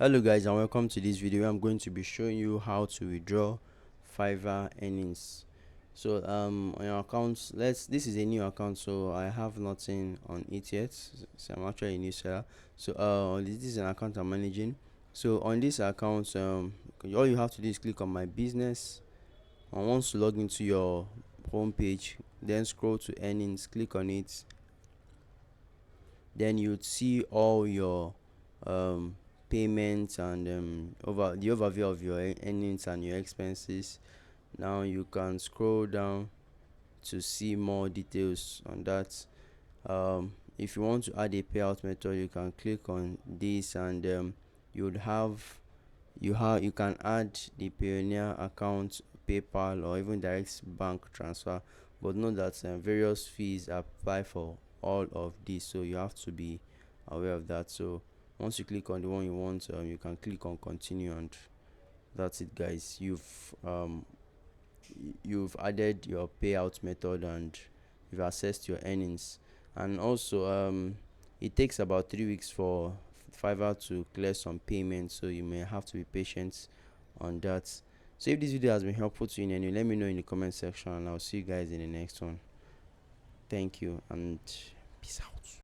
Hello guys, and welcome to this video. I'm going to be showing you how to withdraw Fiverr earnings. So on your accounts, this is a new account, so I have nothing on it yet. So I'm actually a new seller. So this is an account I'm managing. So on this account, all you have to do is click on my business, and once you log into your home page, then scroll to earnings, click on it. Then you'd see all your payments and over the overview of your earnings and your expenses. Now you can scroll down to see more details on that. If you want to add a payout method, you can click on this, and you'd have you can add the Pioneer account, PayPal, or even direct bank transfer. But know that various fees apply for all of this, so you have to be aware of that. So once you click on the one you want, you can click on continue, and that's it, guys. You've added your payout method, and you've accessed your earnings. And also it takes about 3 weeks for Fiverr to clear some payments, so you may have to be patient on that. So if this video has been helpful to you in any way, let me know in the comment section, and I'll see you guys in the next one. Thank you, and peace out.